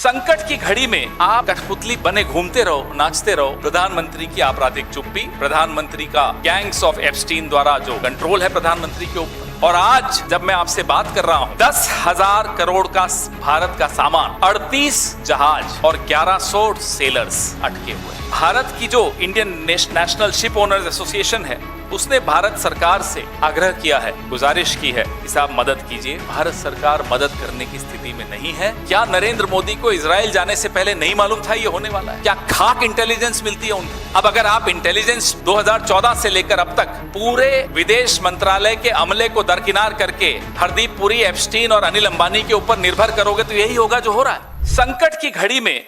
संकट की घड़ी में आप कठपुतली बने घूमते रहो, नाचते रहो। प्रधानमंत्री की आपराधिक चुप्पी, प्रधानमंत्री का गैंग्स ऑफ एप्स्टीन द्वारा जो कंट्रोल है प्रधानमंत्री के ऊपर। और आज जब मैं आपसे बात कर रहा हूं, 10,000 करोड़ का भारत का सामान, 38 जहाज और 1100 सेलर्स अटके हुए। भारत की जो Indian national ship owners association है, उसने भारत सरकार से आग्रह किया है, गुजारिश की है कि साहब मदद कीजिए। भारत सरकार मदद करने की स्थिति में नहीं है। क्या नरेंद्र मोदी को इजराइल जाने से पहले नहीं मालूम था ये होने वाला है? क्या खाक इंटेलिजेंस मिलती है उनको? अब अगर आप इंटेलिजेंस 2014 से लेकर अब तक पूरे विदेश मंत्रालय के अमले को दरकिनार करके हरदीप पुरी, एप्स्टीन और अनिल अंबानी के ऊपर निर्भर करोगे तो यही होगा जो हो रहा है। संकट की घड़ी में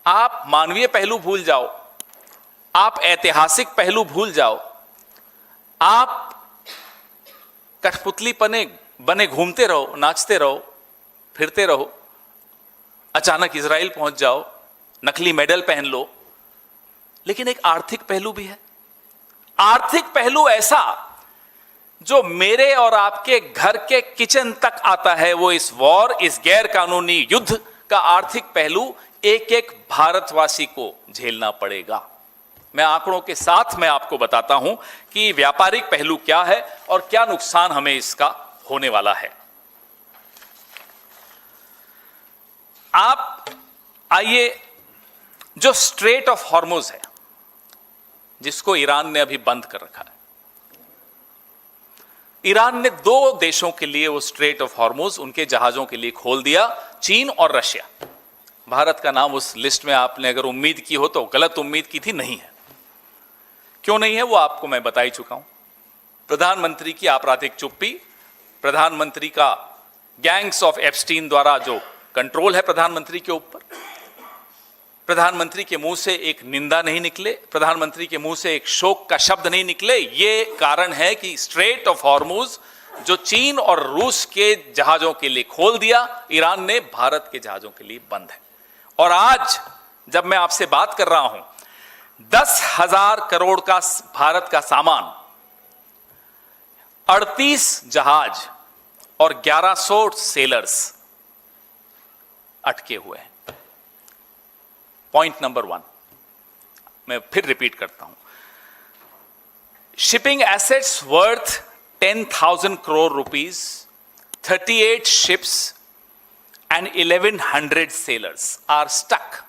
आप मानवीय पहलू भूल जाओ, आप ऐतिहासिक पहलू भूल जाओ, आप कठपुतली बने घूमते रहो, नाचते रहो, फिरते रहो, अचानक इजराइल पहुंच जाओ, नकली मेडल पहन लो। लेकिन एक आर्थिक पहलू भी है, आर्थिक पहलू ऐसा जो मेरे और आपके घर के किचन तक आता है। वो इस वॉर, इस गैर कानूनी युद्ध का आर्थिक पहलू एक एक भारतवासी को झेलना पड़ेगा। मैं आंकड़ों के साथ मैं आपको बताता हूं कि व्यापारिक पहलू क्या है और क्या नुकसान हमें इसका होने वाला है। आप आइए, जो स्ट्रेट ऑफ हॉर्मुज है, जिसको ईरान ने अभी बंद कर रखा है, ईरान ने 2 देशों के लिए वो स्ट्रेट ऑफ हॉर्मुज उनके जहाजों के लिए खोल दिया, चीन और रशिया। भारत का नाम उस लिस्ट में आपने अगर उम्मीद की हो तो गलत उम्मीद की थी, नहीं है। क्यों नहीं है वो आपको मैं बता ही चुका हूं। प्रधानमंत्री की आपराधिक चुप्पी, प्रधानमंत्री का गैंग्स ऑफ एप्स्टीन द्वारा जो कंट्रोल है प्रधानमंत्री के ऊपर, प्रधानमंत्री के मुंह से एक निंदा नहीं निकले, प्रधानमंत्री के मुंह से एक शोक का शब्द नहीं निकले। ये कारण है कि स्ट्रेट ऑफ हॉर्मुज जो चीन और रूस के जहाजों के लिए खोल दिया, ईरान ने भारत के जहाजों के लिए बंद है। और आज जब मैं आपसे बात कर रहा हूं, 10,000 करोड़ का भारत का सामान, 38 जहाज और 1100 सेलर्स अटके हुए हैं। पॉइंट नंबर 1 मैं फिर रिपीट करता हूं, shipping assets worth 10,000 crore rupees, 38 ships and 1,100 sailors are stuck.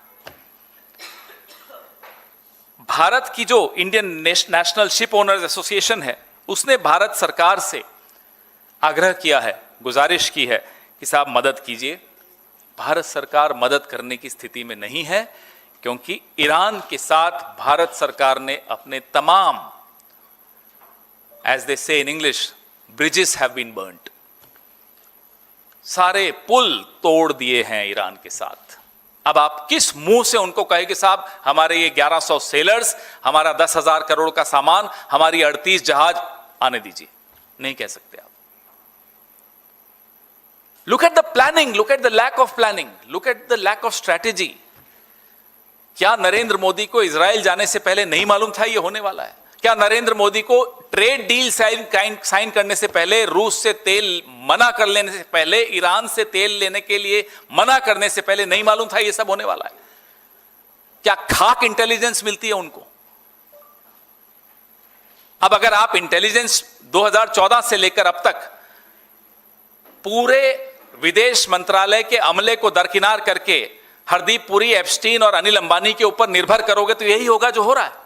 Bharat की जो Indian national ship owners association है, उसने भारत सरकार से आग्रह किया है, गुजारिश की है कि साहब मदद कीजिए। भारत सरकार मदद करने की स्थिति में नहीं है, क्योंकि ईरान के साथ भारत सरकार ने अपने तमाम, as they say in English, bridges have been burnt. सारे पुल तोड़ दिए हैं ईरान के साथ। अब आप किस मुंह से उनको कहे कि साहब हमारे ये 1100 सेलर्स, हमारा 10,000 करोड़ का सामान, हमारी 38 जहाज आने दीजिए? नहीं कह सकते आप। Look at the planning, look at the lack of planning, look at the lack of strategy. क्या नरेंद्र मोदी को इजराइल जाने से पहले नहीं मालूम था ये होने वाला है? क्या नरेंद्र मोदी को ट्रेड डील साइन करने से पहले, रूस से तेल मना कर लेने से पहले, ईरान से तेल लेने के लिए मना करने से पहले नहीं मालूम था ये सब होने वाला है? क्या खाक इंटेलिजेंस मिलती है उनको? अब अगर आप इंटेलिजेंस 2014 से लेकर अब तक पूरे विदेश मंत्रालय के अमले को दरकिनार करके हरदीप पुरी, एप्स्टीन और अनिल अंबानी के ऊपर निर्भर करोगे तो यही होगा जो हो रहा है।